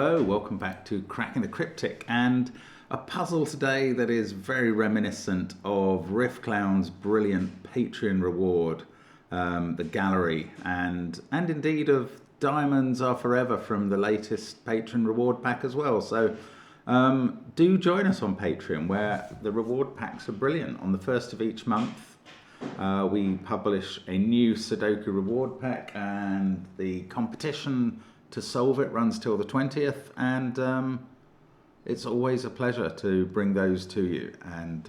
Hello, welcome back to Cracking the Cryptic, and a puzzle today that is very reminiscent of Riff Clown's brilliant Patreon reward, the gallery, and indeed of Diamonds Are Forever from the latest Patreon reward pack as well. So do join us on Patreon, where the reward packs are brilliant. On the first of each month, we publish a new Sudoku reward pack, and the competition to solve it runs till the 20th, and it's always a pleasure to bring those to you. And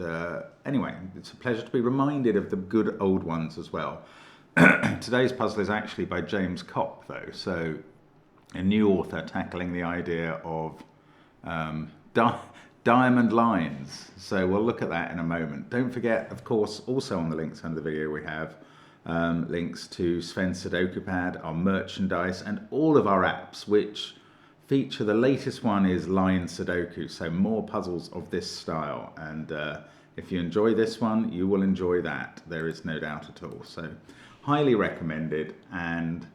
anyway, it's a pleasure to be reminded of the good old ones as well. Today's puzzle is actually by James Kopp, though, so a new author tackling the idea of diamond lines. So we'll look at that in a moment. Don't forget, of course, also on the links under the video we have links to Sven's SUDOKU PAD, our merchandise, and all of our apps, which feature, the latest one is Line Sudoku, so more puzzles of this style. And if you enjoy this one, you will enjoy that. There is no doubt at all. So highly recommended. And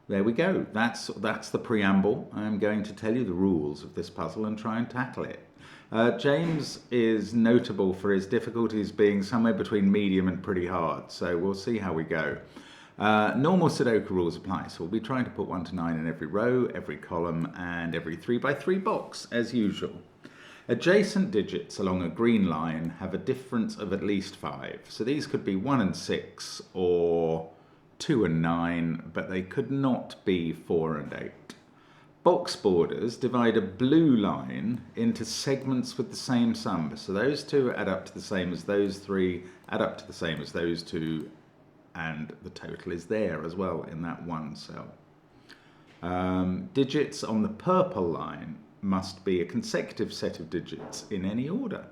there we go. That's the preamble. I'm going to tell you the rules of this puzzle and try and tackle it. James is notable for his difficulties being somewhere between medium and pretty hard, so we'll see how we go. Normal Sudoku rules apply, so we'll be trying to put 1 to 9 in every row, every column, and every 3x3 box, as usual. Adjacent digits along a green line have a difference of at least 5, so these could be 1 and 6, or 2 and 9, but they could not be 4 and 8. Box borders divide a blue line into segments with the same sum. So those two add up to the same as those three, add up to the same as those two, and the total is there as well in that one cell. Digits on the purple line must be a consecutive set of digits in any order.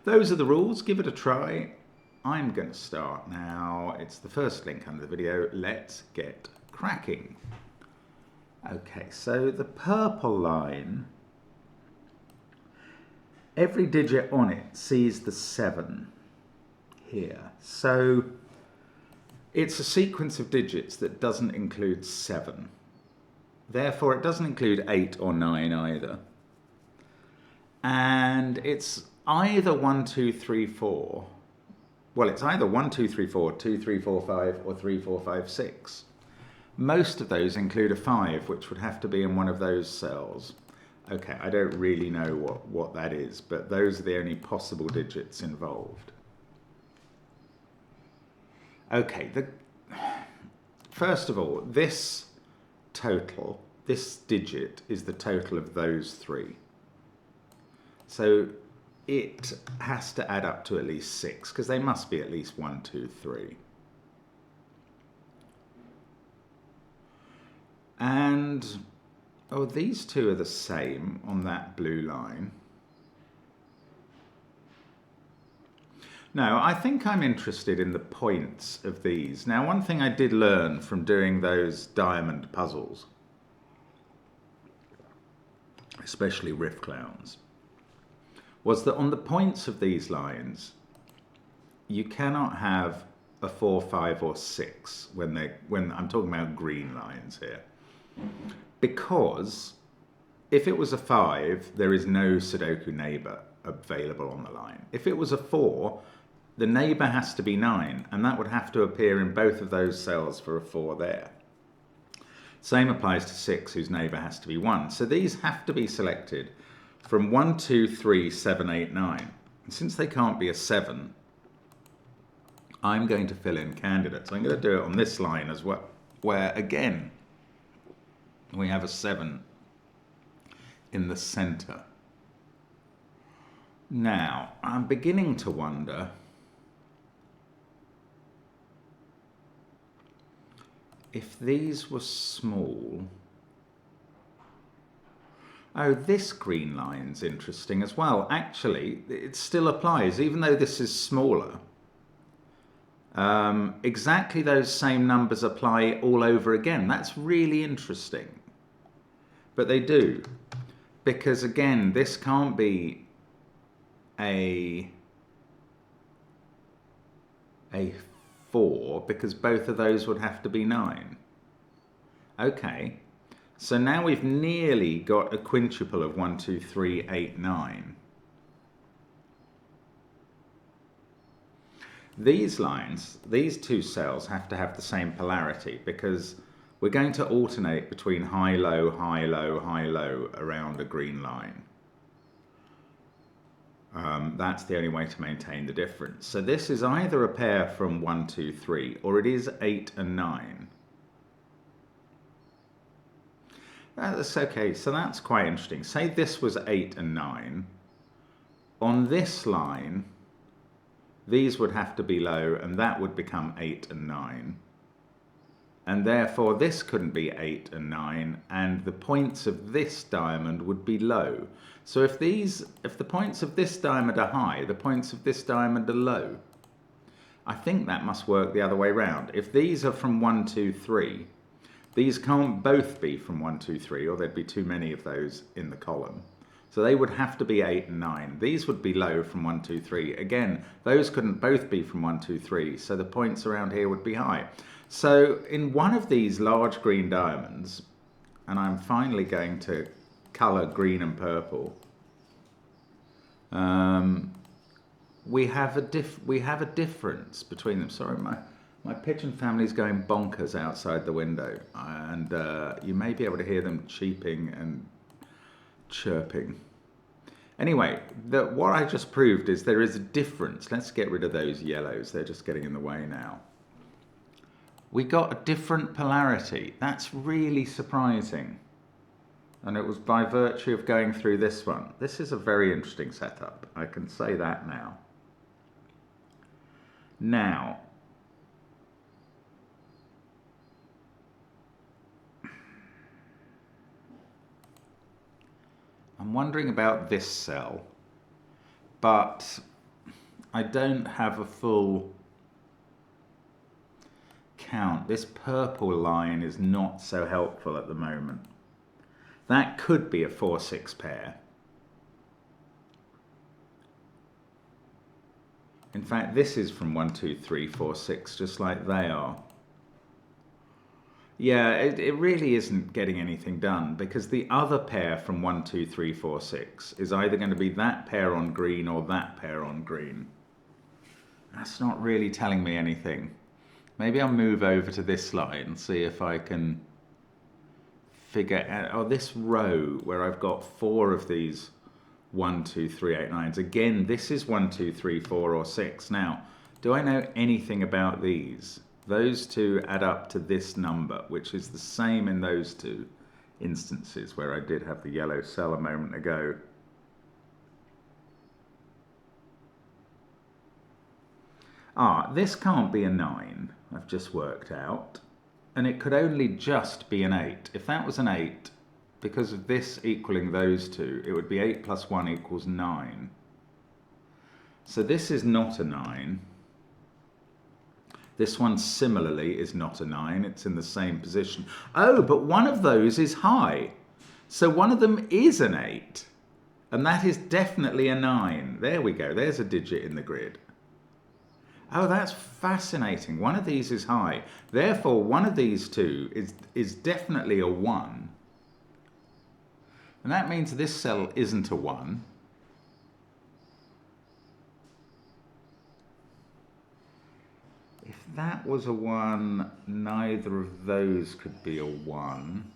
Those are the rules. Give it a try. I'm going to start now. It's the first link under the video. Let's get cracking. Okay, so the purple line, every digit on it sees the 7 here. So it's a sequence of digits that doesn't include 7. Therefore, it doesn't include 8 or 9 either. And it's either 1, 2, 3, 4. Well, it's either 1, 2, 3, 4, 2, 3, 4, 5, or 3, 4, 5, 6. Most of those include a 5, which would have to be in one of those cells. Okay, I don't really know what that is, but those are the only possible digits involved. Okay, first of all, this total, this digit, is the total of those 3. So it has to add up to at least 6, because they must be at least 1, 2, 3. And, oh, these two are the same on that blue line. Now, I think I'm interested in the points of these. Now, one thing I did learn from doing those diamond puzzles, especially Riff Clowns, was that on the points of these lines, you cannot have a 4, 5, or 6 when I'm talking about green lines here. Because if it was a 5, there is no Sudoku neighbor available on the line. If it was a 4, the neighbor has to be 9, and that would have to appear in both of those cells for a 4 there. Same applies to 6, whose neighbor has to be 1. So these have to be selected from 1, 2, 3, 7, 8, 9. And since they can't be a 7, I'm going to fill in candidates. I'm going to do it on this line as well, where again, we have a 7 in the center. Now, I'm beginning to wonder if these were small. Oh, this green line's interesting as well. Actually, it still applies, even though this is smaller. Exactly those same numbers apply all over again. That's really interesting. But they do. Because again, this can't be a 4, because both of those would have to be 9. Okay. So now we've nearly got a quintuple of 1, 2, 3, 8, 9. These lines, these two cells have to have the same polarity because we're going to alternate between high, low, high, low, high, low around a green line. That's the only way to maintain the difference. So this is either a pair from 1, 2, 3, or it is 8 and 9. That's okay, so that's quite interesting. Say this was 8 and 9. On this line, these would have to be low, and that would become 8 and 9. And therefore this couldn't be 8 and 9, and the points of this diamond would be low. So if the points of this diamond are high, the points of this diamond are low. I think that must work the other way round. If these are from 1, 2, 3, these can't both be from 1, 2, 3, or there'd be too many of those in the column. So they would have to be 8 and 9. These would be low from 1, 2, 3. Again, those couldn't both be from 1, 2, 3, so the points around here would be high. So in one of these large green diamonds, and I'm finally going to colour green and purple, we have a difference between them. Sorry, my pigeon family's going bonkers outside the window, and you may be able to hear them cheeping and chirping. Anyway, what I just proved is there is a difference. Let's get rid of those yellows. They're just getting in the way now. We got a different polarity. That's really surprising. And it was by virtue of going through this one. This is a very interesting setup. I can say that now. Now, I'm wondering about this cell, but I don't have a full count. This purple line is not so helpful at the moment. That could be a 4-6 pair. In fact, this is from 1, 2, 3, 4, 6, just like they are. Yeah, it really isn't getting anything done because the other pair from 1, 2, 3, 4, 6 is either going to be that pair on green or that pair on green. That's not really telling me anything. Maybe I'll move over to this line and see if I can figure out, oh, this row where I've got 4 of these 1, 2, 3, 8, 9s. Again, this is 1, 2, 3, 4 or 6. Now, do I know anything about these? Those two add up to this number, which is the same in those two instances where I did have the yellow cell a moment ago. This can't be a 9, I've just worked out. And it could only just be an 8. If that was an 8, because of this equaling those two, it would be 8 plus 1 equals 9. So this is not a 9. This one similarly is not a 9, it's in the same position. Oh, but one of those is high. So one of them is an 8. And that is definitely a 9. There we go, there's a digit in the grid. Oh, that's fascinating. One of these is high. Therefore, one of these two is definitely a 1. And that means this cell isn't a 1. If that was a 1, neither of those could be a 1.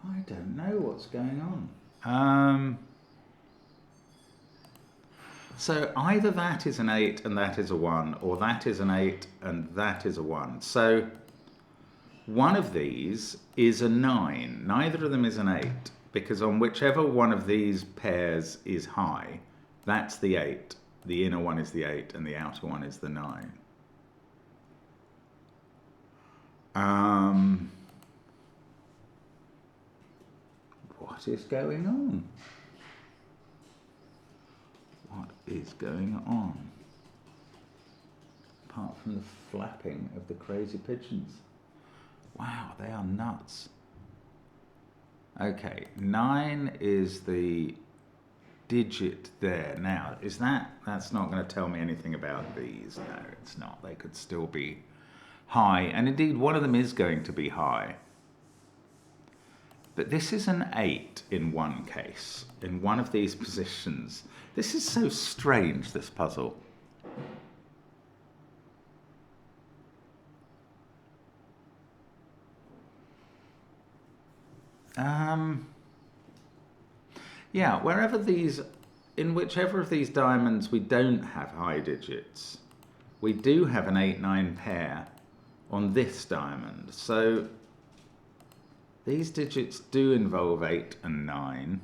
I don't know what's going on. So either that is an 8 and that is a 1, or that is an 8 and that is a 1. So one of these is a 9. Neither of them is an 8, because on whichever one of these pairs is high, that's the 8. The inner one is the 8 and the outer one is the 9. What is going on? What is going on? Apart from the flapping of the crazy pigeons. Wow, they are nuts. Okay, 9 is the digit there. Now, that's not going to tell me anything about these. No, it's not. They could still be high, and indeed one of them is going to be high. But this is an 8 in one case, in one of these positions. This is so strange, this puzzle. Yeah, in whichever of these diamonds we don't have high digits, we do have an 8-9 pair on this diamond. So these digits do involve 8 and 9.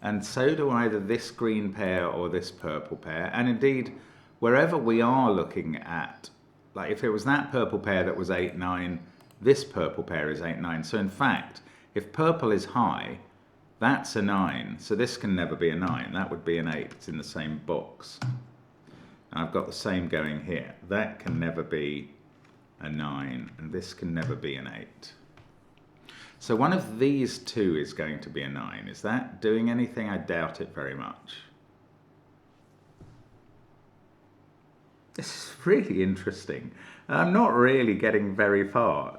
And so do either this green pair or this purple pair. And indeed, wherever we are looking at, like if it was that purple pair that was 8-9, this purple pair is 8-9. So in fact, if purple is high, that's a 9. So this can never be a 9. That would be an 8. It's in the same box. And I've got the same going here. That can never be a 9. And this can never be an 8. So one of these two is going to be a 9. Is that doing anything? I doubt it very much. This is really interesting. I'm not really getting very far.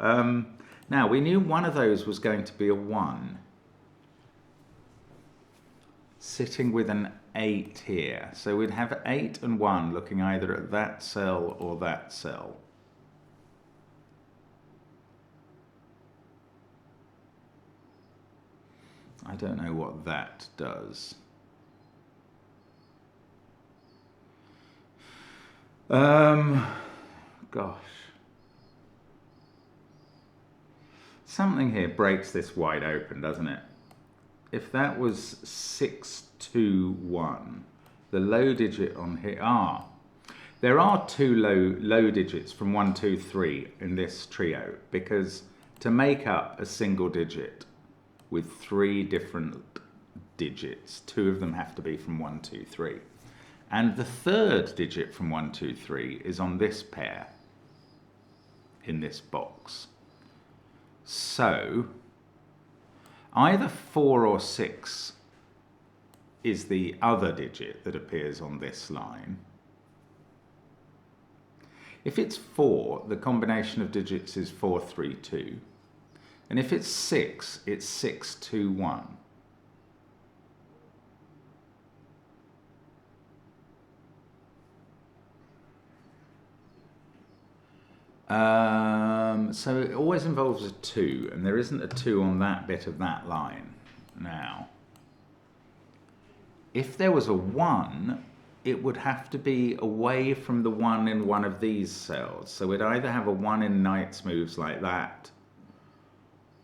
Now, we knew one of those was going to be a 1. Sitting with an 8 here. So we'd have 8 and 1 looking either at that cell or that cell. I don't know what that does. Gosh. Something here breaks this wide open, doesn't it? If that was 621, the low digit on here, there are two low digits from 1, 2, 3 in this trio, because to make up a single digit with 3 different digits, 2 of them have to be from 1, 2, 3. And the third digit from 1, 2, 3 is on this pair in this box. So either 4 or 6 is the other digit that appears on this line. If it's 4, the combination of digits is 4, 3, 2. And if it's 6, it's 6, 2, 1. So it always involves a 2, and there isn't a 2 on that bit of that line. Now, if there was a 1, it would have to be away from the 1 in one of these cells. So we'd either have a 1 in Knight's moves like that,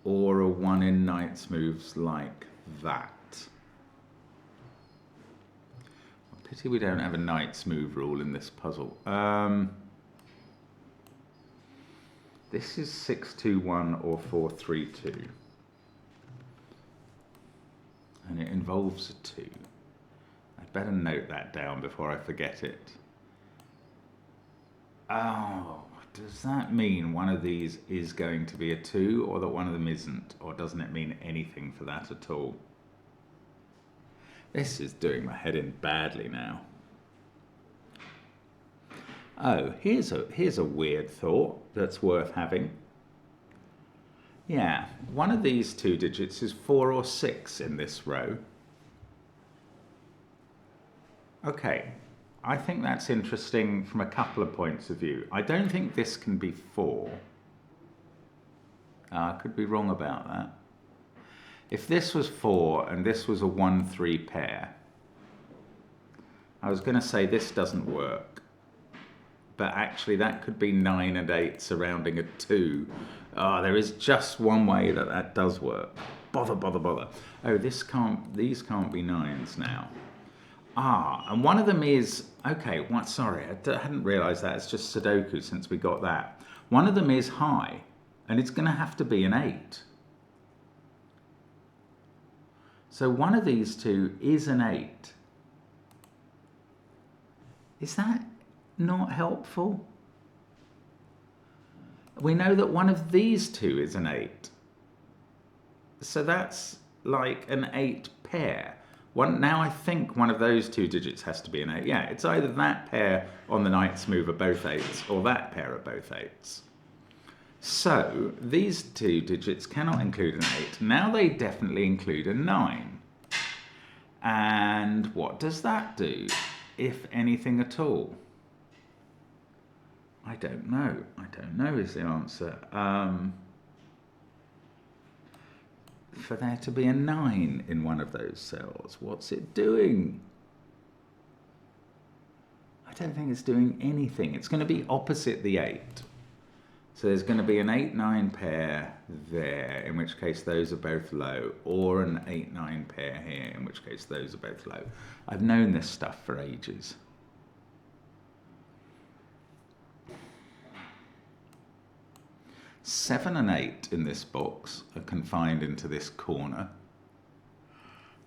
or a 1 in Knight's moves like that. Pity we don't have a Knight's move rule in this puzzle. This is 621 or 432. And it involves a 2. I'd better note that down before I forget it. Oh, does that mean one of these is going to be a 2 or that one of them isn't? Or doesn't it mean anything for that at all? This is doing my head in badly now. Oh, here's a weird thought that's worth having. Yeah, one of these 2 digits is 4 or 6 in this row. Okay, I think that's interesting from a couple of points of view. I don't think this can be 4. I could be wrong about that. If this was 4 and this was a 1-3 pair, I was going to say this doesn't work. But actually that could be 9 and 8 surrounding a 2. There is just one way that that does work. Bother. Oh, these can't be 9s now. And one of them is, okay, sorry, I hadn't realized that. It's just Sudoku since we got that. One of them is high, and it's going to have to be an 8. So one of these 2 is an 8. Is that not helpful? We know that one of these 2 is an 8. So that's like an 8 pair. Now I think one of those 2 digits has to be an 8. Yeah, it's either that pair on the Knight's move are both 8s, or that pair are both 8s. So these 2 digits cannot include an 8. Now they definitely include a 9. And what does that do, if anything at all? I don't know. I don't know is the answer. For there to be a 9 in one of those cells, what's it doing? I don't think it's doing anything. It's going to be opposite the 8. So there's going to be an 8-9 pair there, in which case those are both low, or an 8-9 pair here, in which case those are both low. I've known this stuff for ages. Seven and 8 in this box are confined into this corner.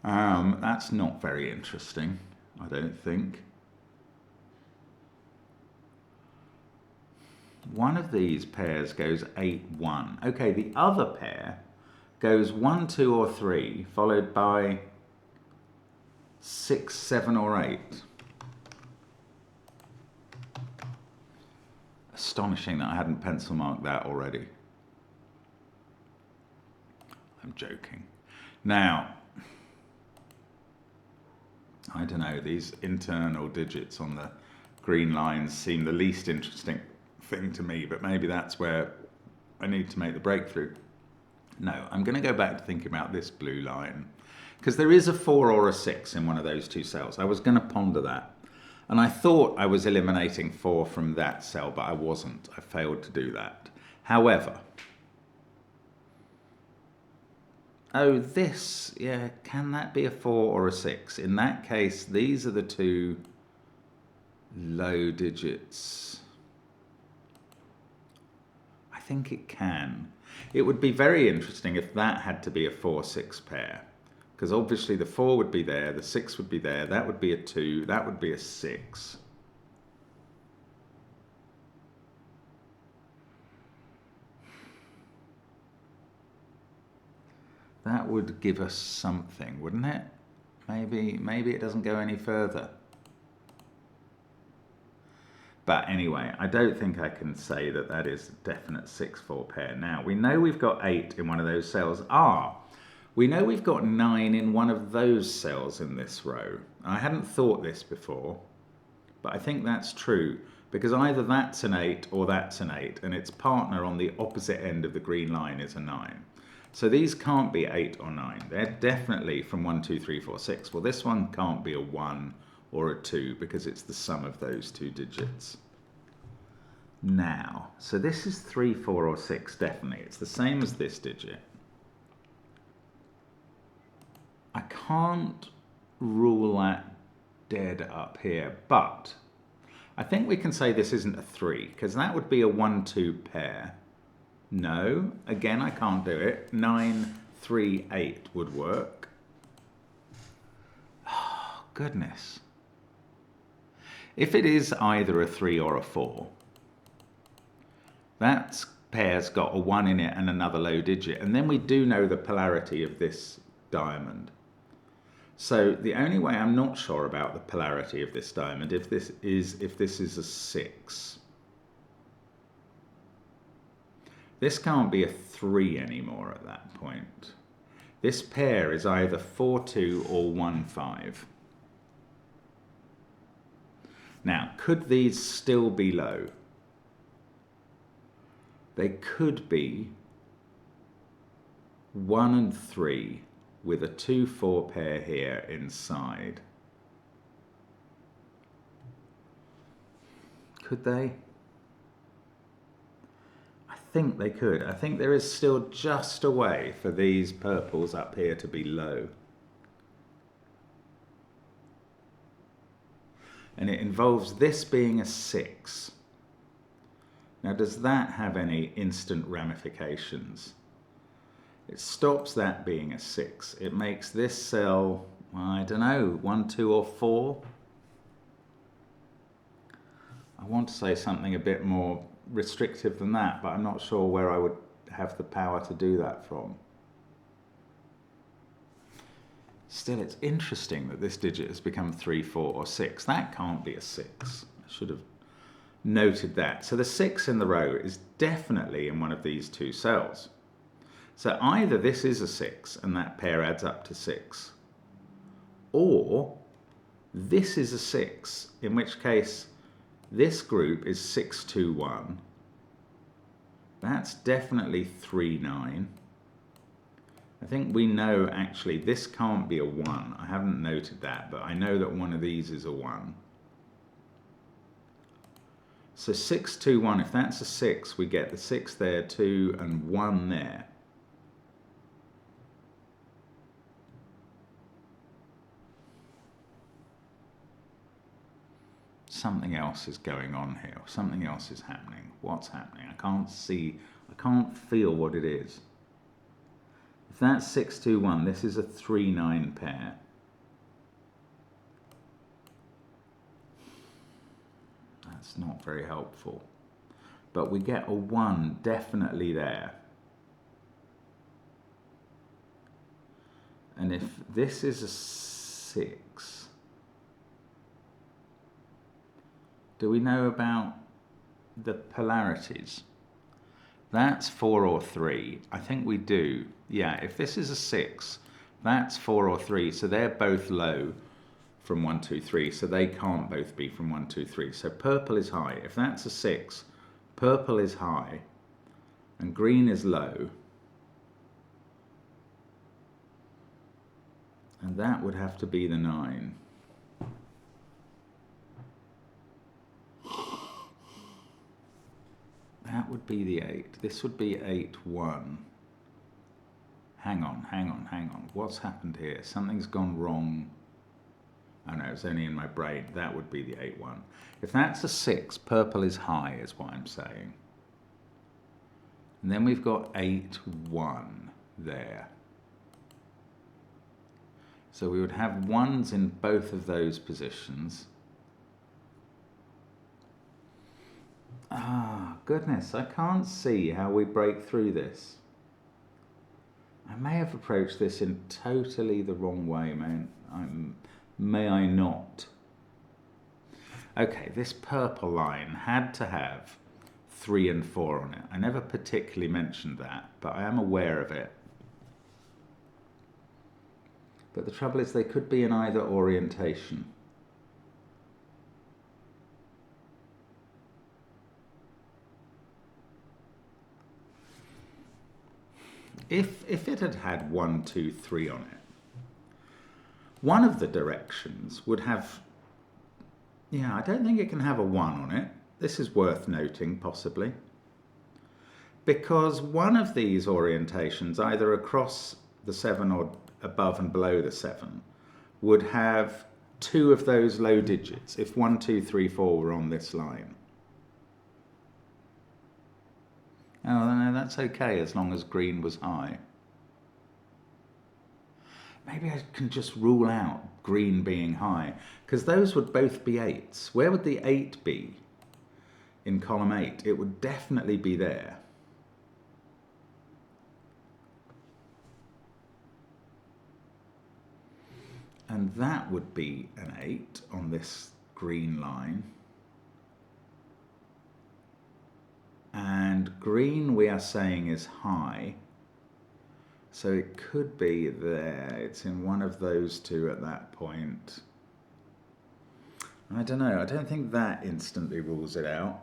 That's not very interesting, I don't think. One of these pairs goes 8-1. Okay, the other pair goes 1, 2, or 3, followed by 6, 7, or 8. Astonishing that I hadn't pencil marked that already. I'm joking. Now, I don't know, these internal digits on the green lines seem the least interesting thing to me, but maybe that's where I need to make the breakthrough. No, I'm going to go back to thinking about this blue line, because there is a 4 or a 6 in one of those 2 cells. I was going to ponder that. And I thought I was eliminating 4 from that cell, but I wasn't. I failed to do that. However, oh, this, yeah, can that be a 4 or a 6? In that case, these are the 2 low digits. I think it can. It would be very interesting if that had to be a 4-6 pair. Because obviously the 4 would be there, the 6 would be there, that would be a 2, that would be a 6. That would give us something, wouldn't it? Maybe it doesn't go any further. But anyway, I don't think I can say that that is a definite 6-4 pair. Now, we know we've got 8 in one of those cells. We know we've got 9 in one of those cells in this row. I hadn't thought this before, but I think that's true, because either that's an 8 or that's an 8, and its partner on the opposite end of the green line is a 9. So these can't be 8 or 9. They're definitely from 1, 2, 3, 4, 6. Well, this one can't be a 1 or a 2, because it's the sum of those 2 digits. Now, so this is 3, 4, or 6, definitely. It's the same as this digit. I can't rule that dead up here, but I think we can say this isn't a 3, because that would be a 1, 2 pair. No, again, I can't do it. 9, 3, 8 would work. Oh, goodness. If it is either a 3 or a 4, that pair's got a 1 in it and another low digit, and then we do know the polarity of this diamond. So the only way I'm not sure about the polarity of this diamond if this is a 6. This can't be a 3 anymore at that point. This pair is either 4, 2 or 1, 5. Now, could these still be low? They could be 1 and 3 with a 2, 4 pair here inside. Could they? I think they could. I think there is still just a way for these purples up here to be low. And it involves this being a 6. Now, does that have any instant ramifications? It stops that being a 6. It makes this cell, I don't know, 1, 2, or 4. I want to say something a bit more restrictive than that, but I'm not sure where I would have the power to do that from. Still, it's interesting that this digit has become 3, 4, or 6. That can't be a 6. I should have noted that. So the 6 in the row is definitely in one of these two cells. So either this is a 6 and that pair adds up to 6, or this is a 6, in which case this group is 6, 2, 1. That's definitely 3, 9. I think we know actually this can't be a 1. I haven't noted that, but I know that one of these is a 1. So 6, 2, 1, if that's a 6, we get the 6 there, 2 and 1 there. Something else is going on here. Something else is happening. What's happening? I can't see, I can't feel what it is. If that's 6, 2, 1, this is a 3, 9 pair. That's not very helpful. But we get a 1 definitely there. And if this is a 6, do we know about the polarities? That's 4 or 3. I think we do. Yeah, if this is a 6, that's 4 or 3. So they're both low from 1, 2, 3. So they can't both be from 1, 2, 3. So purple is high. If that's a 6, purple is high and green is low. And that would have to be the 9. That would be the 8. This would be 8, 1. Hang on, hang on, hang on. What's happened here? Something's gone wrong. Oh no, it's only in my brain. That would be the 8, 1. If that's a 6, purple is high, is what I'm saying. And then we've got 8, 1 there. So we would have 1s in both of those positions. Ah, goodness, I can't see how we break through this. I may have approached this in totally the wrong way, may I not? Okay, this purple line had to have 3 and 4 on it. I never particularly mentioned that, but I am aware of it. But the trouble is they could be in either orientation. If it had had 1, 2, 3 on it, one of the directions would have, yeah, I don't think it can have a 1 on it. This is worth noting, possibly. Because one of these orientations, either across the 7 or above and below the 7, would have 2 of those low digits, if 1, 2, 3, 4 were on this line. Oh, no, that's okay as long as green was high. Maybe I can just rule out green being high, because those would both be 8s. Where would the 8 be in column 8? It would definitely be there. And that would be an 8 on this green line. And green we are saying is high. So it could be there. It's in one of those two at that point. I don't know. I don't think that instantly rules it out.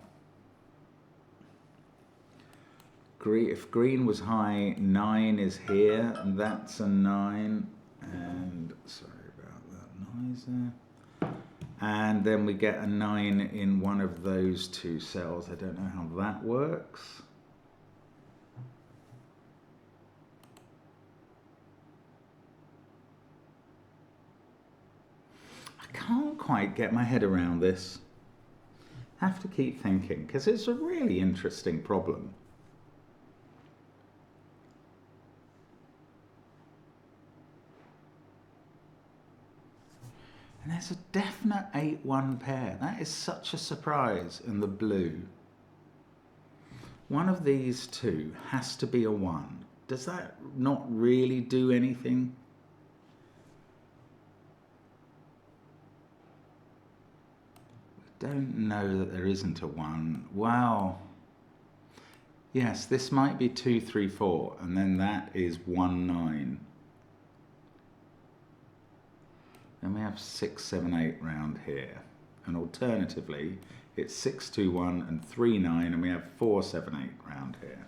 If green was high, 9 is here, and that's a 9. And sorry about that noise there. And then we get a 9 in one of those two cells. I don't know how that works. I can't quite get my head around this. I have to keep thinking, because it's a really interesting problem. And there's a definite 8-1 pair. That is such a surprise in the blue. One of these two has to be a 1. Does that not really do anything? don't know that there isn't a 1. Wow. Yes, this might be 2, 3, 4, and then that is 1, 9. Then we have 6, 7, 8 round here. And alternatively, it's 6, 2, 1 and 3, 9, and we have 4, 7, 8 round here.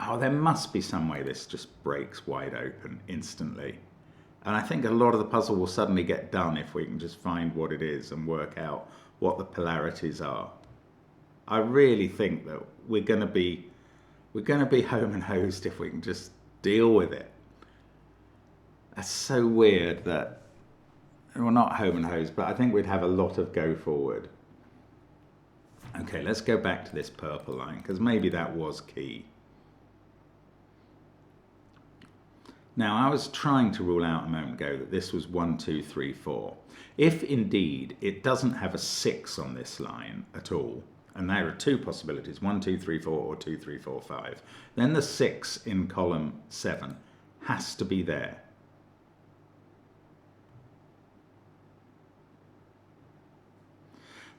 Oh, there must be some way this just breaks wide open instantly. And I think a lot of the puzzle will suddenly get done if we can just find what it is and work out what the polarities are. I really think that we're going to be home and hosed if we can just deal with it. That's so weird that, well, not home and hosed, but I think we'd have a lot of go forward. Okay, let's go back to this purple line, because maybe that was key. Now, I was trying to rule out a moment ago that this was 1, 2, 3, 4. If indeed it doesn't have a 6 on this line at all, and there are 2 possibilities, 1, 2, 3, 4 or 2, 3, 4, 5, then the 6 in column 7 has to be there.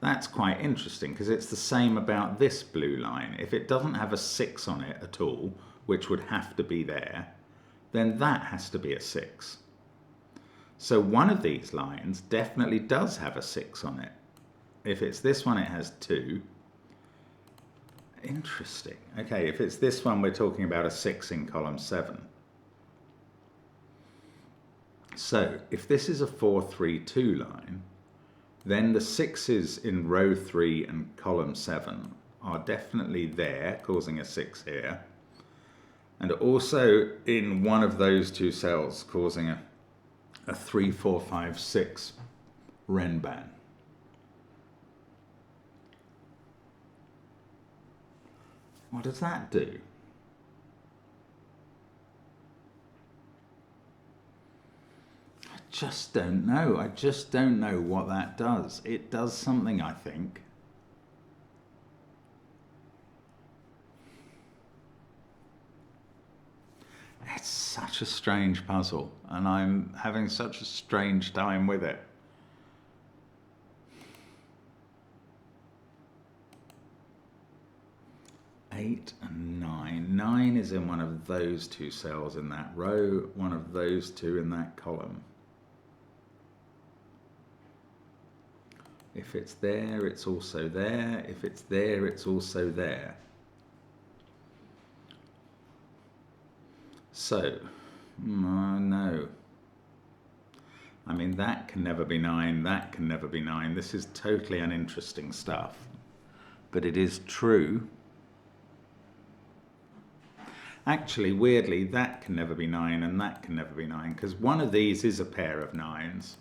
That's quite interesting because it's the same about this blue line. If it doesn't have a 6 on it at all, which would have to be there, then that has to be a 6. So one of these lines definitely does have a 6 on it. If it's this one, it has 2. Interesting. Okay, if it's this one, we're talking about a 6 in column 7. So if this is a 4, 3, 2 line, then the 6s in row 3 and column 7 are definitely there, causing a 6 here. And also in one of those 2 cells, causing a 3, 4, 5, 6 renban. What does that do? I just don't know. I just don't know what that does. It does something, I think. It's such a strange puzzle, and I'm having such a strange time with it. Eight and 9. 9 is in one of those 2 cells in that row, one of those 2 in that column. If it's there, it's also there. If it's there, it's also there. So, no. I mean, that can never be 9, that can never be 9. This is totally uninteresting stuff. But it is true. Actually, weirdly, that can never be 9 and that can never be 9, because one of these is a pair of 9s.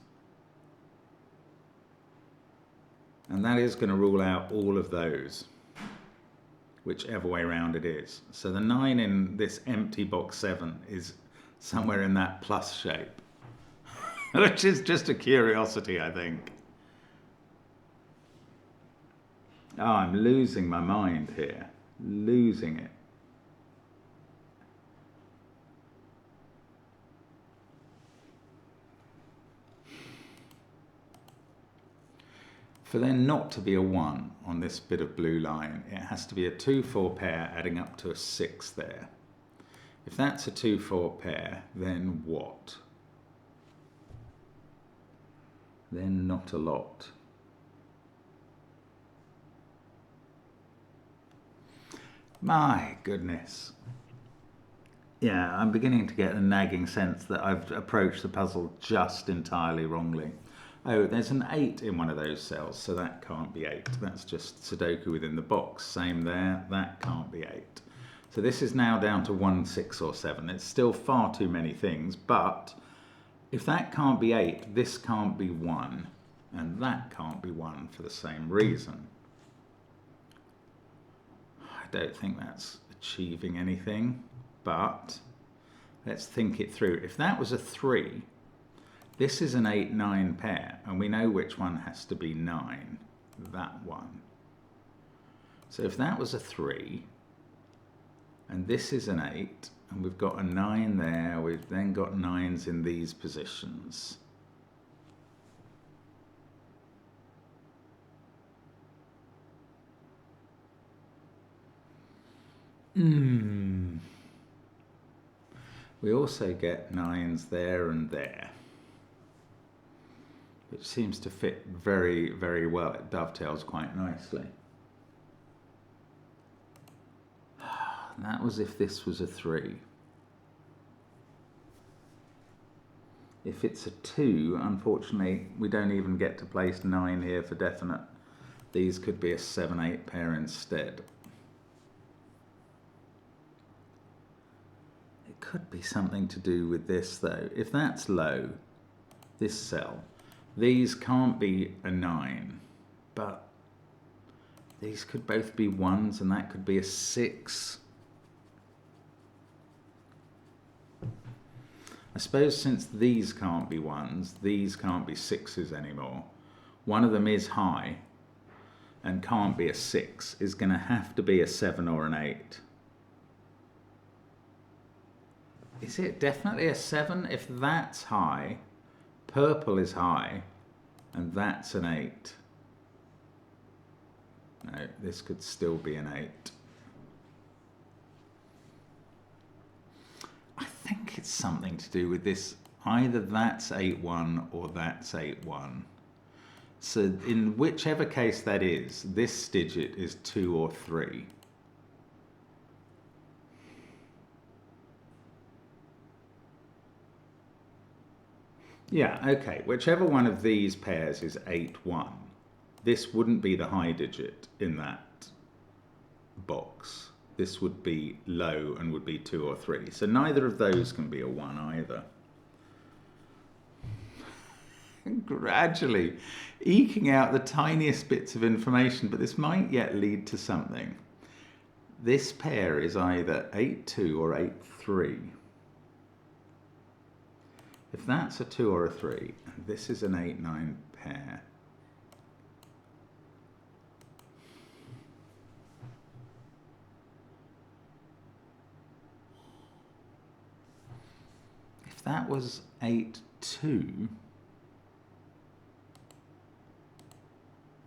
And that is going to rule out all of those, whichever way round it is. So the 9 in this empty box 7 is somewhere in that plus shape, which is just a curiosity, I think. Oh, I'm losing my mind here, losing it. For there not to be a 1 on this bit of blue line, it has to be a 2-4 pair adding up to a 6 there. If that's a 2-4 pair, then what? Then not a lot. My goodness. Yeah, I'm beginning to get a nagging sense that I've approached the puzzle just entirely wrongly. Oh, there's an 8 in one of those cells, so that can't be 8. That's just Sudoku within the box. Same there, that can't be 8. So this is now down to 1, 6 or 7. It's still far too many things, but if that can't be 8, this can't be 1, and that can't be 1 for the same reason. I don't think that's achieving anything, but let's think it through. If that was a 3, this is an 8-9 pair, and we know which one has to be 9, that one. So if that was a 3, and this is an 8, and we've got a 9 there, we've then got 9s in these positions. We also get 9s there and there, which seems to fit very, very well. It dovetails quite nicely. That was if this was a 3. If it's a 2, unfortunately, we don't even get to place 9 here for definite. These could be a 7-8 pair instead. It could be something to do with this, though. If that's low, this cell, these can't be a 9, but these could both be 1s, and that could be a 6. I suppose since these can't be 1s, these can't be 6s anymore. One of them is high and can't be a 6, is going to have to be a 7 or an 8. Is it definitely a 7? If that's high, purple is high, and that's an 8. No, this could still be an 8. I think it's something to do with this. Either that's 8-1 or that's 8-1. So in whichever case that is, this digit is 2 or 3. Yeah, okay, whichever one of these pairs is 8-1, this wouldn't be the high digit in that box. This would be low and would be 2 or 3. So neither of those can be a 1 either. Gradually eking out the tiniest bits of information, but this might yet lead to something. This pair is either 8-2 or 8-3. If that's a 2 or a 3, and this is an 8-9 pair, if that was 8-2,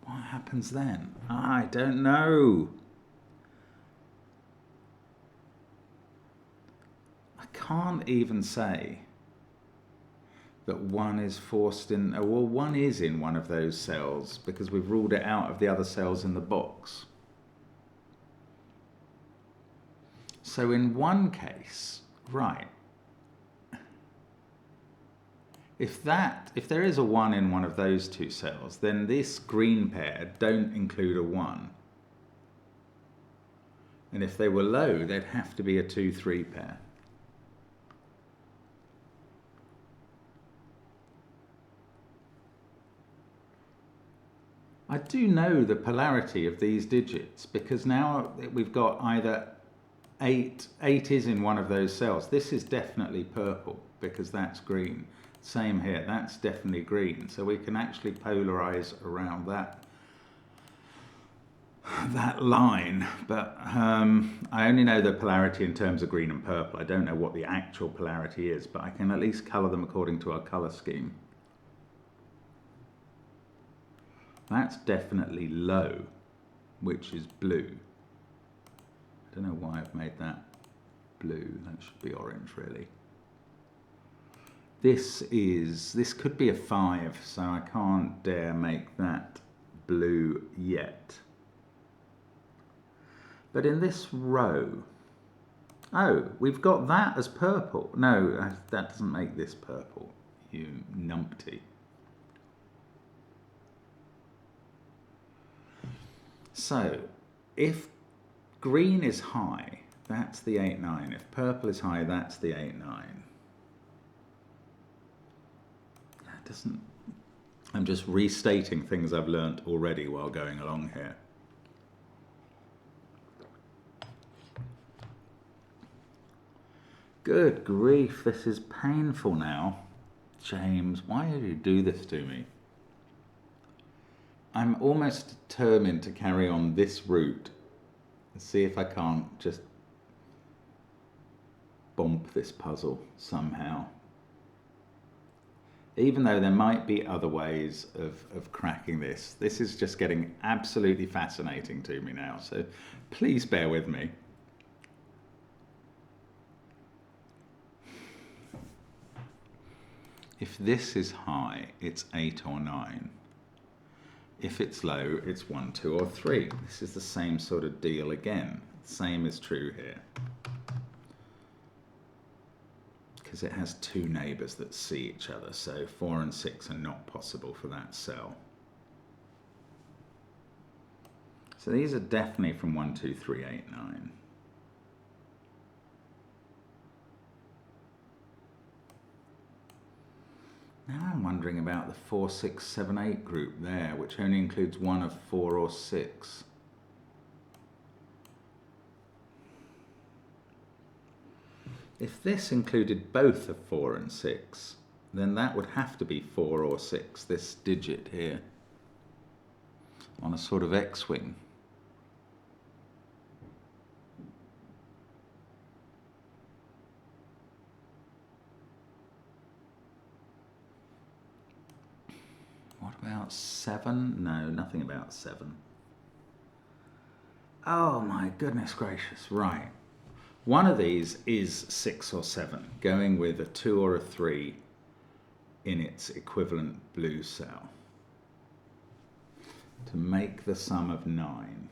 what happens then? I don't know. I can't even say that 1 is forced in, well, 1 is in one of those cells because we've ruled it out of the other cells in the box. So in one case, right, if there is a 1 in one of those two cells, then this green pair don't include a 1. And if they were low, they'd have to be a 2-3 pair. I do know the polarity of these digits because now we've got either 8 is in one of those cells. This is definitely purple because that's green. Same here, that's definitely green. So we can actually polarize around that line, but I only know the polarity in terms of green and purple. I don't know what the actual polarity is, but I can at least color them according to our color scheme. That's definitely low, which is blue. I don't know why I've made that blue. That should be orange, really. This could be a 5, so I can't dare make that blue yet. But in this row, oh, we've got that as purple. No, that doesn't make this purple, you numpty. So, if green is high, that's the 8-9. If purple is high, that's the 8-9. That doesn't... I'm just restating things I've learnt already while going along here. Good grief, this is painful now. James, why did you do this to me? I'm almost determined to carry on this route and see if I can't just bump this puzzle somehow. Even though there might be other ways of cracking this. This is just getting absolutely fascinating to me now, so please bear with me. If this is high, it's 8 or 9. If it's low, it's 1, 2, or 3. This is the same sort of deal again. Same is true here. Because it has two neighbours that see each other, so 4 and 6 are not possible for that cell. So these are definitely from 1, 2, 3, 8, 9. Now I'm wondering about the 4, 6, 7, 8 group there, which only includes one of 4 or 6. If this included both of 4 and 6, then that would have to be 4 or 6, this digit here, on a sort of X-wing. What about 7? No, nothing about 7. Oh my goodness gracious, right. One of these is 6 or 7, going with a 2 or a 3 in its equivalent blue cell to make the sum of 9.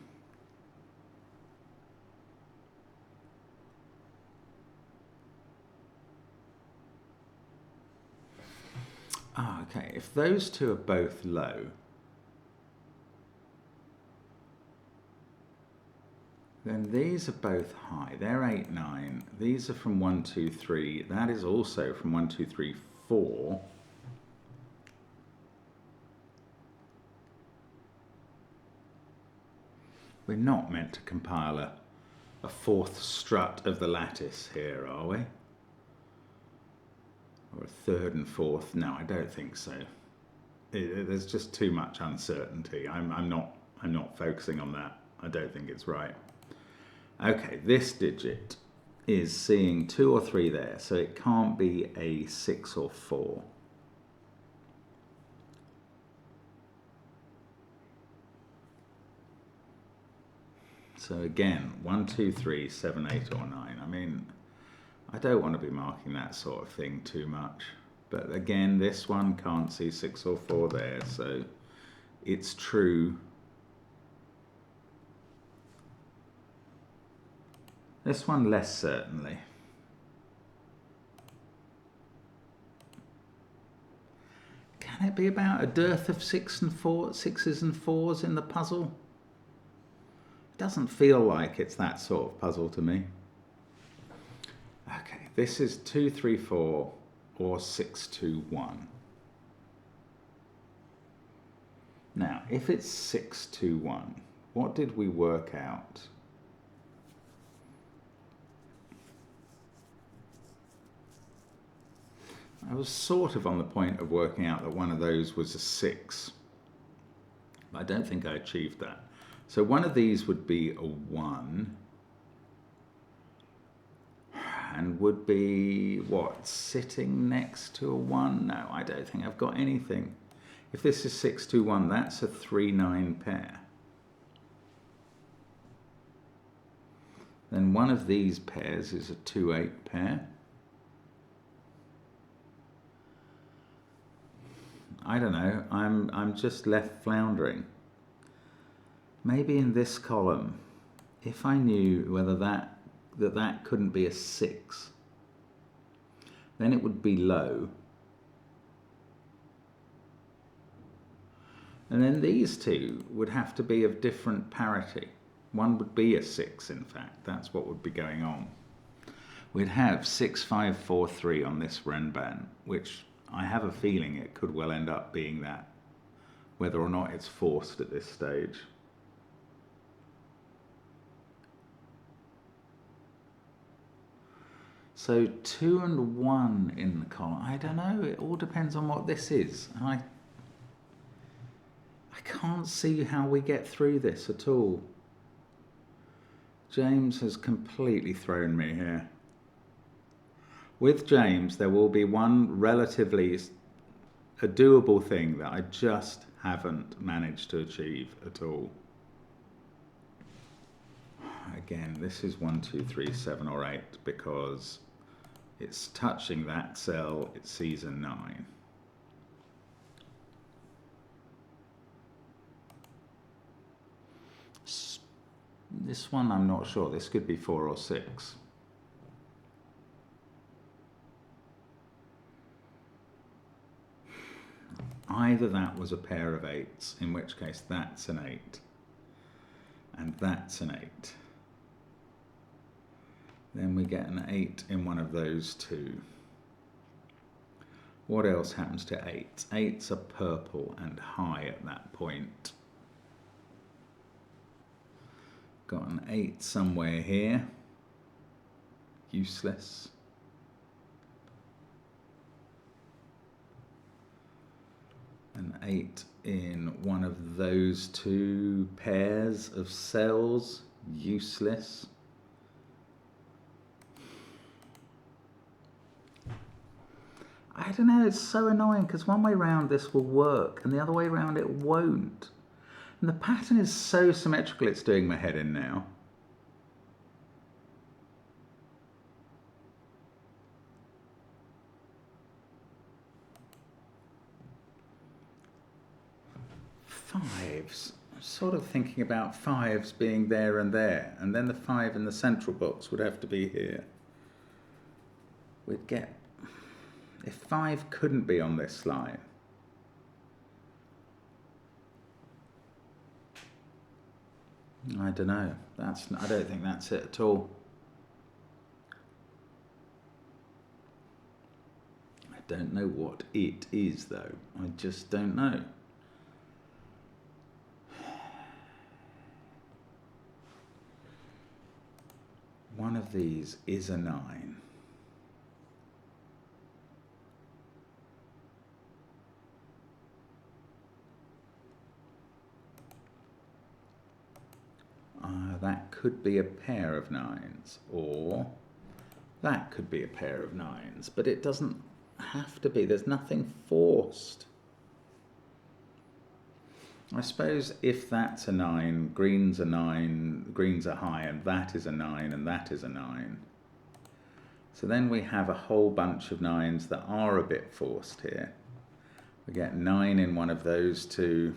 Oh, okay, if those two are both low, then these are both high. They're 8, 9. These are from 1, 2, 3. That is also from 1, 2, 3, 4. We're not meant to compile a fourth strut of the lattice here, are we? Or a third and fourth? No, I don't think so. There's just too much uncertainty. I'm not focusing on that. I don't think it's right. Okay, this digit is seeing 2 or 3 there, so it can't be a 6 or 4. So again, 1, 2, 3, 7, 8, or 9. I mean, I don't want to be marking that sort of thing too much. But again, this one can't see 6 or 4 there, so it's true. This one less certainly. Can it be about a dearth of 6s and 4s in the puzzle? It doesn't feel like it's that sort of puzzle to me. Okay, this is 2, 3, 4 or 6, 2, 1. Now, if it's 6, 2, 1, what did we work out? I was sort of on the point of working out that one of those was a 6. I don't think I achieved that. So one of these would be a 1. And would be, what, sitting next to a 1? No, I don't think I've got anything. If this is 6, 2, 1, that's a 3, 9 pair. Then one of these pairs is a 2, 8 pair. I don't know, I'm just left floundering. Maybe in this column, if I knew whether that couldn't be a 6, then it would be low. And then these two would have to be of different parity. One would be a 6, in fact. That's what would be going on. We'd have 6, 5, 4, 3 on this Renban, which I have a feeling it could well end up being that, whether or not it's forced at this stage. So 2 and 1 in the column. I don't know, it all depends on what this is. I can't see how we get through this at all. James has completely thrown me here. With James, there will be one relatively a doable thing that I just haven't managed to achieve at all. Again, this is 1, 2, 3, 7 or 8 because it's touching that cell, it sees a 9. This one I'm not sure, this could be 4 or 6. Either that was a pair of 8s, in which case that's an 8, and that's an 8. Then we get an 8 in one of those two. What else happens to 8s? 8s are purple and high at that point. Got an 8 somewhere here. Useless. An 8 in one of those two pairs of cells. Useless. I don't know, it's so annoying because one way round this will work and the other way round it won't. And the pattern is so symmetrical it's doing my head in now. Fives. I'm sort of thinking about 5s being there and there, and then the 5 in the central box would have to be here. We'd get... If 5 couldn't be on this line, I don't know. I don't think that's it at all. I don't know what it is though. I just don't know. One of these is a 9. That could be a pair of 9s, or that could be a pair of 9s, but it doesn't have to be. There's nothing forced. I suppose if that's a 9, green's a 9, green's a high, and that is a 9, and that is a 9. So then we have a whole bunch of 9s that are a bit forced here. We get 9 in one of those two.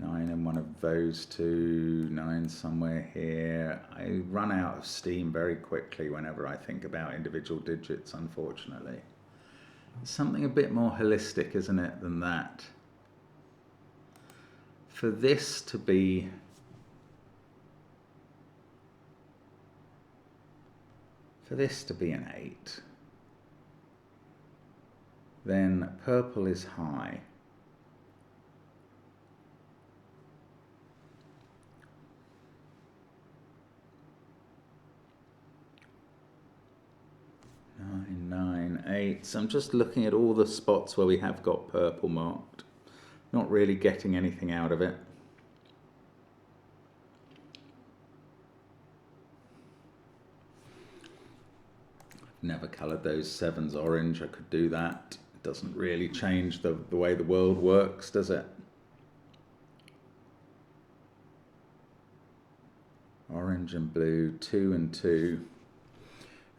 9 in one of those two, 9 somewhere here. I run out of steam very quickly whenever I think about individual digits, unfortunately. It's something a bit more holistic, isn't it, than that? For this to be... an 8, then purple is high. Nine, 8. So I'm just looking at all the spots where we have got purple marked. Not really getting anything out of it. I've never coloured those 7s orange. I could do that. It doesn't really change the way the world works, does it? Orange and blue, 2 and 2.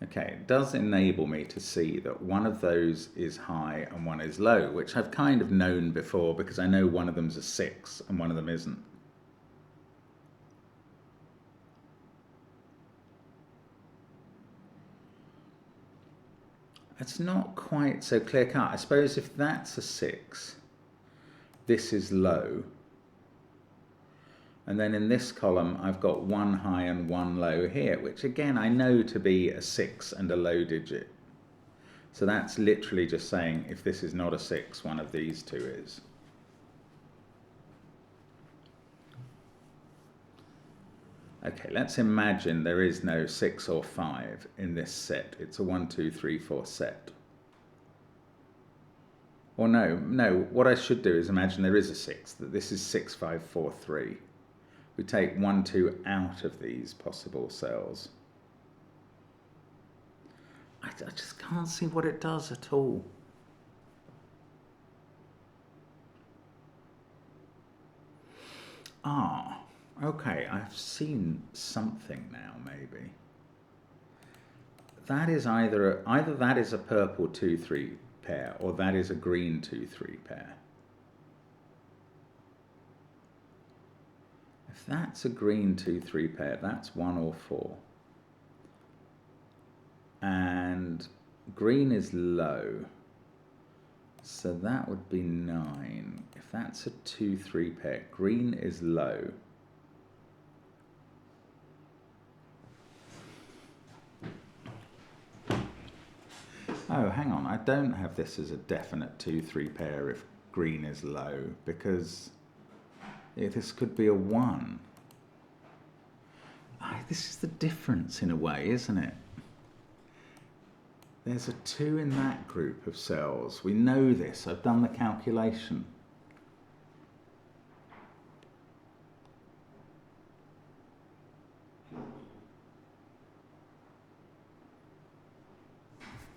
Okay, it does enable me to see that one of those is high and one is low, which I've kind of known before because I know one of them's a 6 and one of them isn't. It's not quite so clear cut. I suppose if that's a 6, this is low. And then in this column, I've got 1 high and 1 low here, which again, I know to be a 6 and a low digit. So that's literally just saying, if this is not a 6, one of these two is. Okay, let's imagine there is no 6 or 5 in this set. It's a 1, 2, 3, 4 set. Or no, what I should do is imagine there is a 6, that this is 6, 5, 4, 3. We take 1, 2 out of these possible cells. I just can't see what it does at all. Ah, okay, I've seen something now, maybe. that is either that is a purple 2-3 pair, or that is a green 2-3 pair. If that's a green 2-3 pair, that's 1 or 4. And green is low, so that would be 9. If that's a 2-3 pair, green is low. Oh, hang on, I don't have this as a definite 2-3 pair if green is low, because this could be a 1. This is the difference in a way, isn't it? There's a 2 in that group of cells. We know this, I've done the calculation.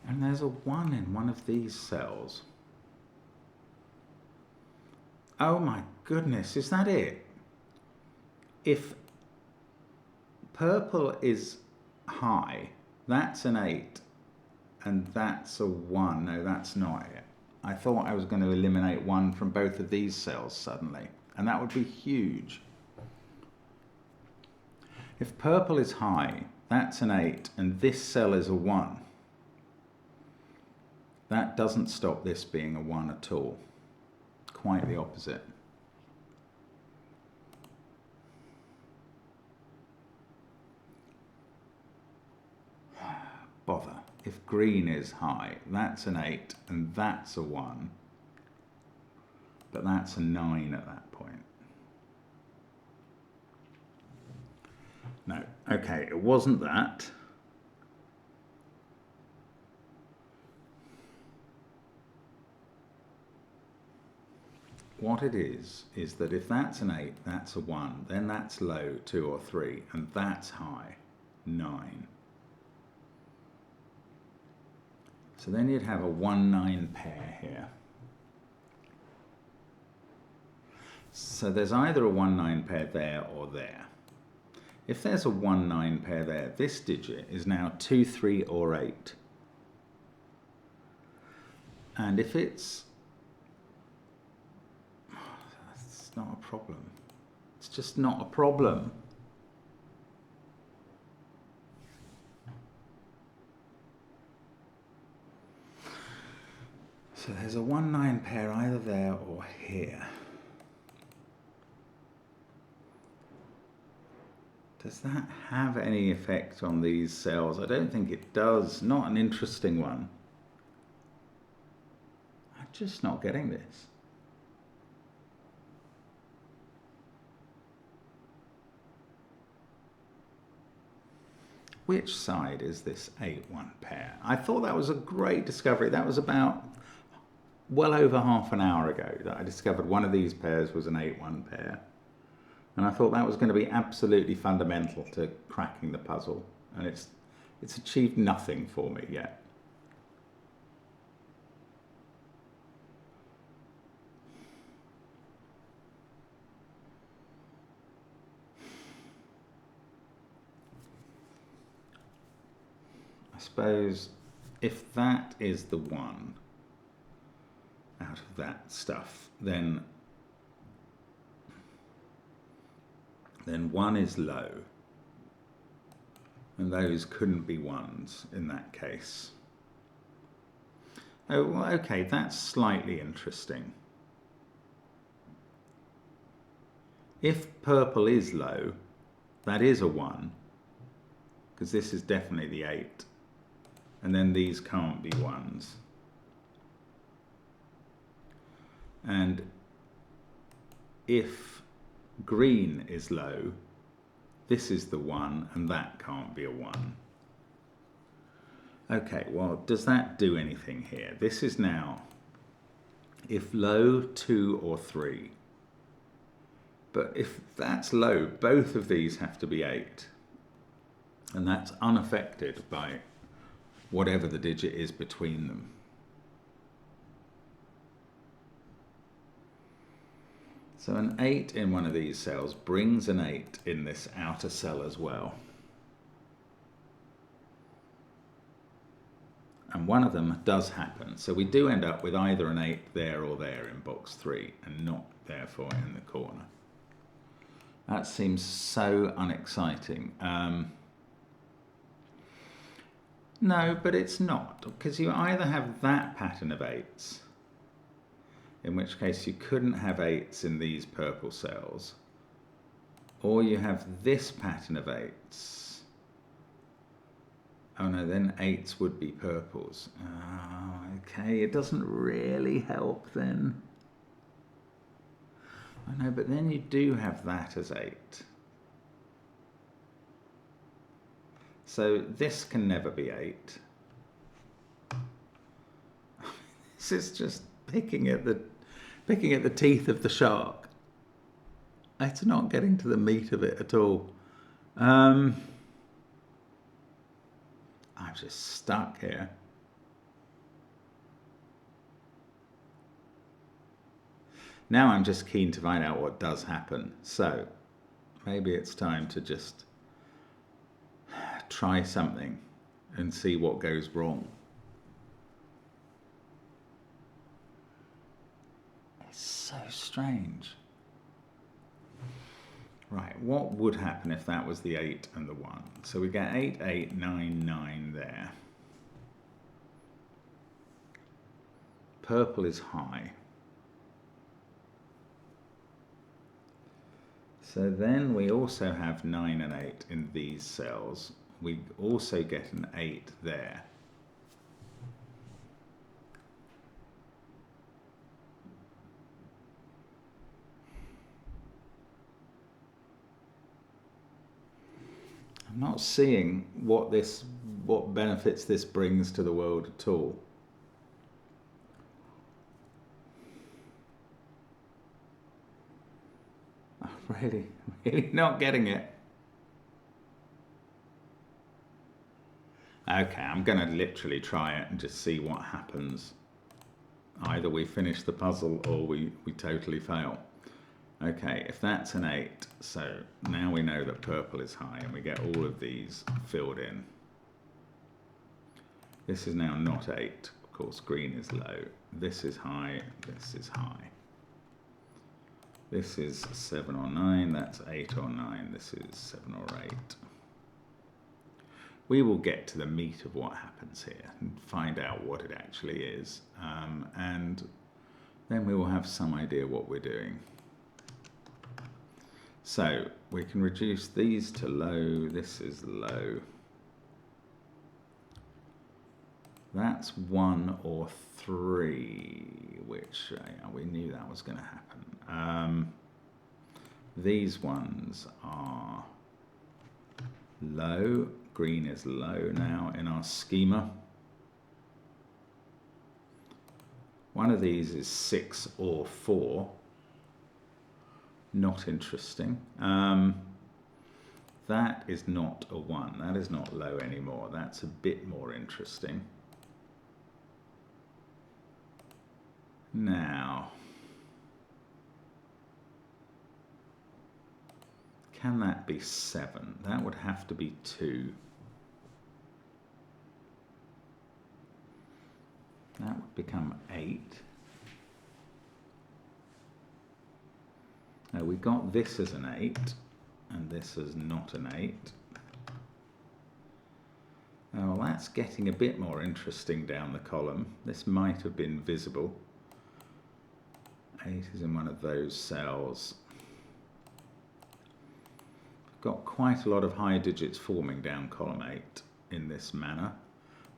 And there's a 1 in one of these cells. Oh my goodness, is that it? If purple is high, that's an 8, and that's a 1. No, that's not it. I thought I was going to eliminate 1 from both of these cells suddenly, and that would be huge. If purple is high, that's an 8, and this cell is a 1. That doesn't stop this being a 1 at all. Quite the opposite. Bother. If green is high, that's an 8 and that's a 1. But that's a 9 at that point. No, okay, it wasn't that. What it is that if that's an 8, that's a 1, then that's low, 2 or 3, and that's high, 9. So then you'd have a 1-9 pair here. So there's either a 1-9 pair there or there. If there's a 1-9 pair there, this digit is now 2, 3 or 8. And if it's not a problem. It's just not a problem. So there's a 1-9 pair either there or here. Does that have any effect on these cells? I don't think it does. Not an interesting one. I'm just not getting this. Which side is this 8-1 pair? I thought that was a great discovery. That was about well over half an hour ago that I discovered one of these pairs was an 8-1 pair. And I thought that was going to be absolutely fundamental to cracking the puzzle. And it's achieved nothing for me yet. I suppose if that is the 1 out of that stuff, then 1 is low, and those couldn't be 1s in that case. Oh, well, okay, that's slightly interesting. If purple is low, that is a 1, because this is definitely the 8, and then these can't be 1s. And if green is low, this is the 1 and that can't be a 1. Okay, well, does that do anything here? This is now, if low, 2 or 3. But if that's low, both of these have to be 8. And that's unaffected by whatever the digit is between them. So an 8 in one of these cells brings an 8 in this outer cell as well. And one of them does happen. So we do end up with either an 8 there or there in box 3 and not therefore in the corner. That seems so unexciting. No, but it's not, because you either have that pattern of 8s, in which case you couldn't have 8s in these purple cells, or you have this pattern of 8s. Oh no, then 8s would be purples. Oh, okay, it doesn't really help then. I know, but then you do have that as 8. So this can never be 8. This is just picking at the teeth of the shark. It's not getting to the meat of it at all. I'm just stuck here. Now I'm just keen to find out what does happen. So maybe it's time to just try something and see what goes wrong. It's so strange. Right, what would happen if that was the 8 and the 1? So we get 8, 8, 9, 9 there. Purple is high. So then we also have 9 and 8 in these cells. We also get an 8 there. I'm not seeing what benefits this brings to the world at all. I'm really not getting it. Okay, I'm going to literally try it and just see what happens. Either we finish the puzzle or we totally fail. Okay, if that's an 8, so now we know that purple is high and we get all of these filled in. This is now not 8. Of course, green is low. This is high. This is high. This is 7 or 9. That's 8 or 9. This is 7 or 8. We will get to the meat of what happens here and find out what it actually is. And then we will have some idea what we're doing. So we can reduce these to low. This is low. That's 1 or 3, which we knew that was going to happen. These ones are low. Green is low now in our schema. One of these is 6 or 4. Not interesting. That is not a 1. That is not low anymore. That's a bit more interesting. Now, can that be 7? That would have to be 2. That would become 8. Now we got this as an 8, and this as not an 8. Now that's getting a bit more interesting down the column. This might have been visible. 8 is in one of those cells. Got quite a lot of high digits forming down column 8 in this manner.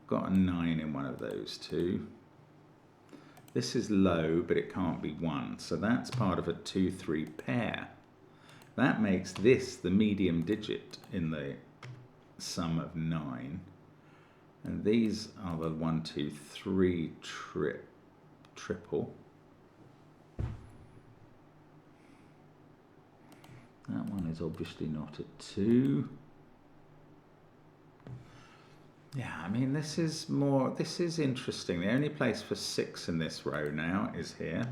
Got a 9 in one of those too. This is low, but it can't be 1, so that's part of a 2-3 pair. That makes this the medium digit in the sum of 9. And these are the 1, 2, 3 triple. That one is obviously not a 2. Yeah, I mean, this is interesting. The only place for 6 in this row now is here.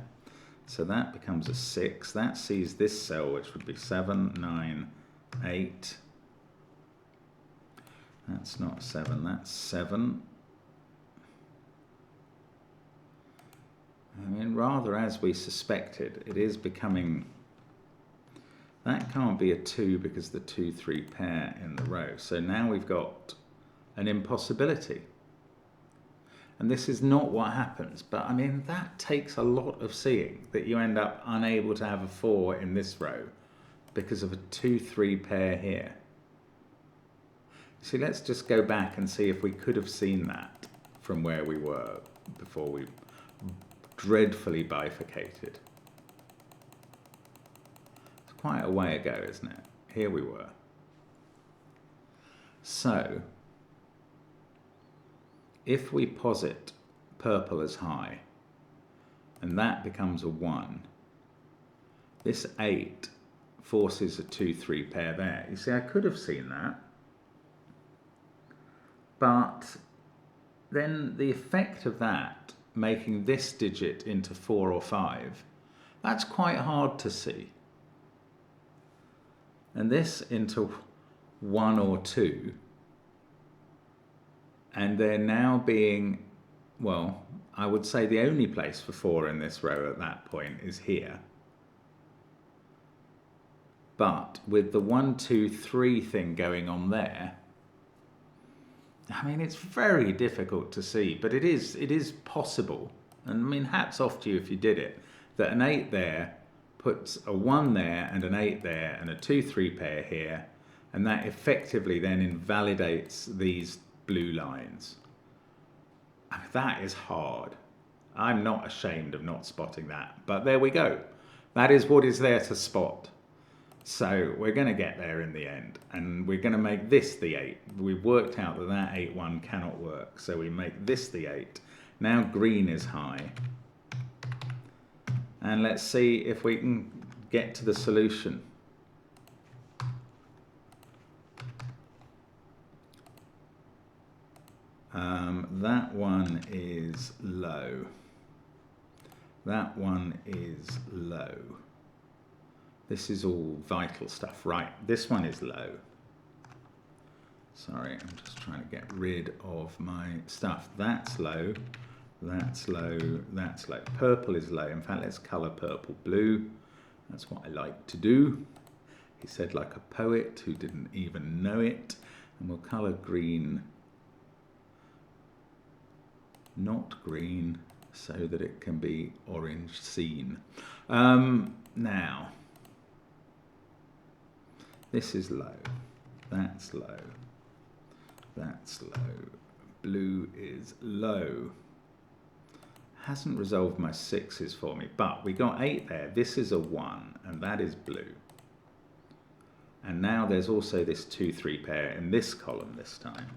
So that becomes a 6. That sees this cell, which would be 7, 9, 8. That's not 7, that's 7. I mean, rather as we suspected, it is becoming, that can't be a 2 because the 2-3 pair in the row. So now we've got an impossibility. And this is not what happens, but I mean, that takes a lot of seeing, that you end up unable to have a 4 in this row because of a 2-3 pair here. See, let's just go back and see if we could have seen that from where we were before we dreadfully bifurcated. It's quite a way ago, isn't it? Here we were. So, if we posit purple as high, and that becomes a 1, this 8 forces a 2-3 pair there. You see, I could have seen that, but then the effect of that making this digit into 4 or 5, that's quite hard to see. And this into 1 or 2, and they're now being, well, I would say the only place for 4 in this row at that point is here. But with the 1, 2, 3 thing going on there, I mean, it's very difficult to see, but it is possible. And I mean, hats off to you if you did it, that an 8 there puts a 1 there and an 8 there and a 2-3 pair here, and that effectively then invalidates these blue lines. I mean, that is hard. I'm not ashamed of not spotting that, but there we go. That is what is there to spot. So we're going to get there in the end, and we're going to make this the 8. We've worked out that that 8-1 cannot work, so we make this the 8. Now green is high, and let's see if we can get to the solution. That one is low. That one is low. This is all vital stuff. Right, this one is low. Sorry, I'm just trying to get rid of my stuff. That's low, that's low, that's low. Purple is low. In fact, let's colour purple blue. That's what I like to do. He said like a poet who didn't even know it. And we'll colour green, not green, so that it can be orange seen. Now, this is low, that's low, that's low, blue is low. Hasn't resolved my 6s for me, but we got 8 there. This is a 1, and that is blue. And now there's also this 2-3 pair in this column this time.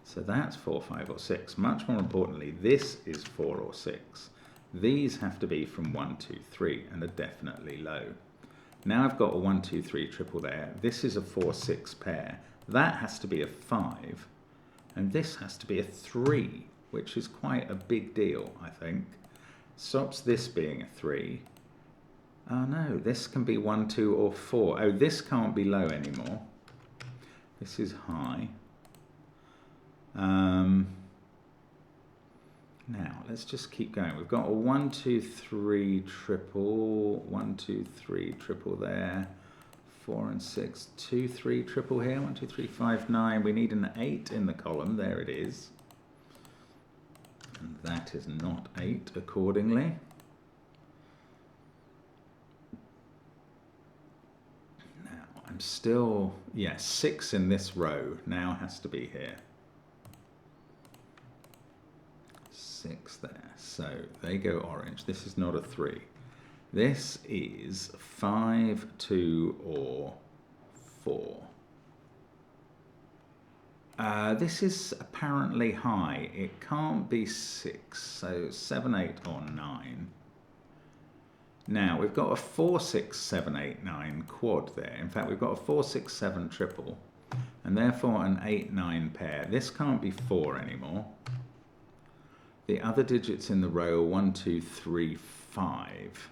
So that's 4, 5, or 6. Much more importantly, this is 4 or 6. These have to be from 1, 2, 3, and are definitely low. Now I've got a 1, 2, 3 triple there. This is a 4, 6 pair. That has to be a 5, and this has to be a 3, which is quite a big deal, I think. Stops this being a 3. Oh no, this can be 1, 2, or 4. Oh, this can't be low anymore. This is high. Now, let's just keep going. We've got a 1, 2, 3 triple, 1, 2, 3 triple there, 4 and 6, 2, 3 triple here, 1, 2, 3, 5, 9. We need an 8 in the column. There it is. And that is not 8 accordingly. Now, I'm still, yeah, 6 in this row now has to be here. 6 there, so they go orange. This is not a 3. This is 5, 2, or 4. This is apparently high. It can't be 6, so 7, 8, or 9. Now, we've got a 4, 6, 7, 8, 9 quad there. In fact, we've got a 4, 6, 7 triple, and therefore an 8, 9 pair. This can't be 4 anymore. The other digits in the row are 1, 2, 3, 5.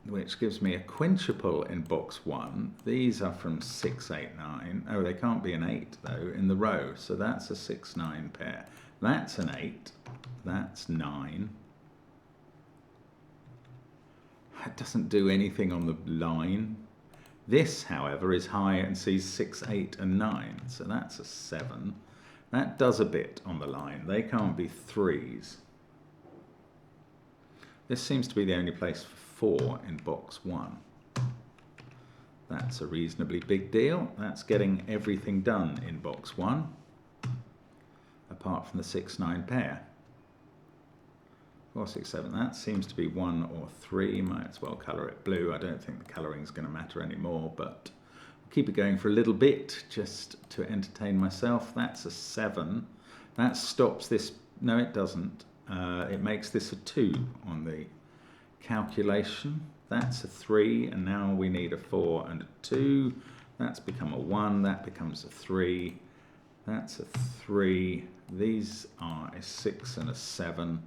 Which gives me a quintuple in box 1. These are from 6, 8, 9. Oh, they can't be an 8, though, in the row. So that's a 6, 9 pair. That's an 8. That's 9. That doesn't do anything on the line. This, however, is high and sees 6, 8 and 9, so that's a 7. That does a bit on the line. They can't be 3s. This seems to be the only place for 4 in box 1. That's a reasonably big deal. That's getting everything done in box 1, apart from the 6, 9 pair. 4, 6, 7, that seems to be 1 or 3. Might as well colour it blue. I don't think the colouring is going to matter anymore, but I'll keep it going for a little bit just to entertain myself. That's a 7. That stops this. No, it doesn't. It makes this a 2 on the calculation. That's a 3, and now we need a 4 and a 2. That's become a 1. That becomes a 3. That's a 3. These are a 6 and a 7.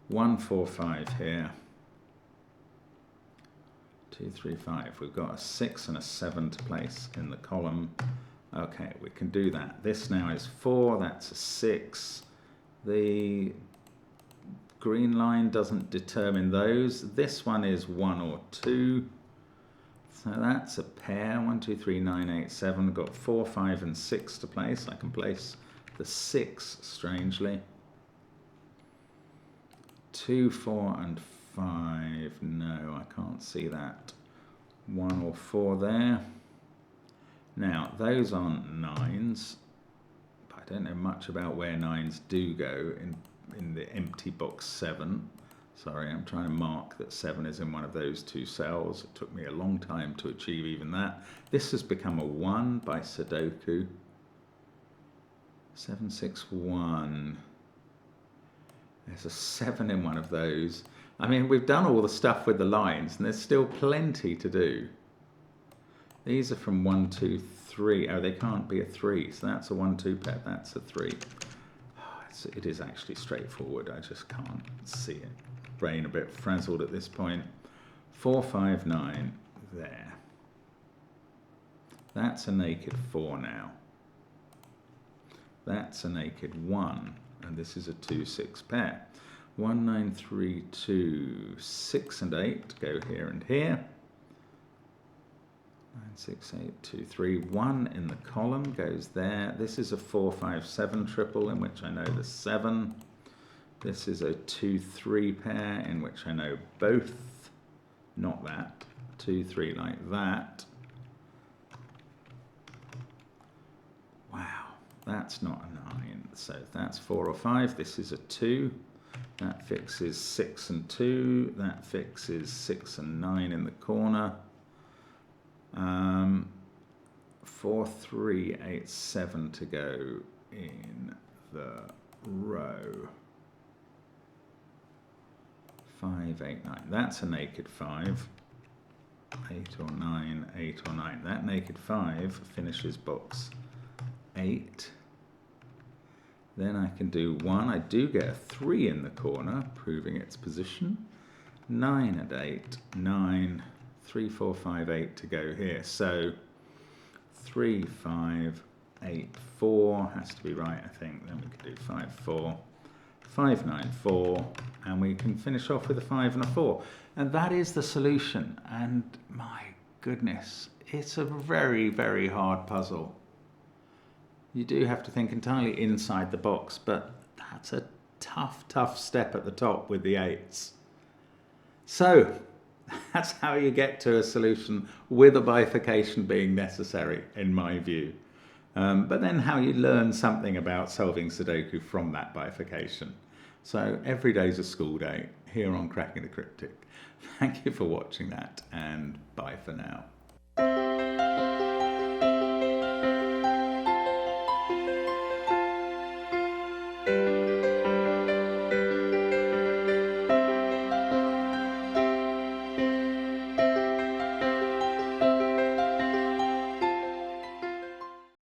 1, 4, 5 here. 2, 3, 5. We've got a 6 and a 7 to place in the column. Okay, we can do that. This now is 4. That's a 6. The green line doesn't determine those. This one is 1 or 2. So that's a pair. 1, 2, 3, 9, 8, 7. We've got 4, 5 and 6 to place. I can place the 6, strangely. 2, 4 and 5. No, I can't see that. 1 or 4 there. Now, those aren't 9s. I don't know much about where 9s do go in the empty box 7. Sorry, I'm trying to mark that 7 is in one of those 2 cells. It took me a long time to achieve even that. This has become a 1 by Sudoku. 7, 6, 1. There's a 7 in one of those. I mean, we've done all the stuff with the lines, and there's still plenty to do. These are from 1, 2, 3. Oh, they can't be a 3, so that's a 1, 2 pair. That's a 3. Oh, it is actually straightforward. I just can't see it. Brain a bit frazzled at this point. 4, 5, 9. There. That's a naked 4 now. That's a naked 1. And this is a 2, 6 pair. 1, 9, 3, 2, 6 and 8 go here and here. 9, 6, 8, 2, 3. 1 in the column goes there. This is a 4, 5, 7 triple, in which I know the 7. This is a 2, 3 pair, in which I know both. Not that. 2, 3 like that. Wow. That's not a 9, so that's 4 or 5. This is a 2. That fixes 6 and 2. That fixes 6 and 9 in the corner. 4, 3, 8, 7 to go in the row. 5, 8, 9. That's a naked 5. 8 or 9, 8 or 9. That naked 5 finishes box 8. Then I can do 1. I do get a 3 in the corner, proving its position. 9 and 8, 9, 3, 4, 5, 8 to go here. So 3, 5, 8, 4 has to be right, I think. Then we can do 5, 4, 5, 9, 4, and we can finish off with a 5 and a 4. And that is the solution. And my goodness, it's a very, very hard puzzle. You do have to think entirely inside the box, but that's a tough, tough step at the top with the 8s. So that's how you get to a solution with a bifurcation being necessary, in my view. But then how you learn something about solving Sudoku from that bifurcation. So every day's a school day here on Cracking the Cryptic. Thank you for watching that, and bye for now.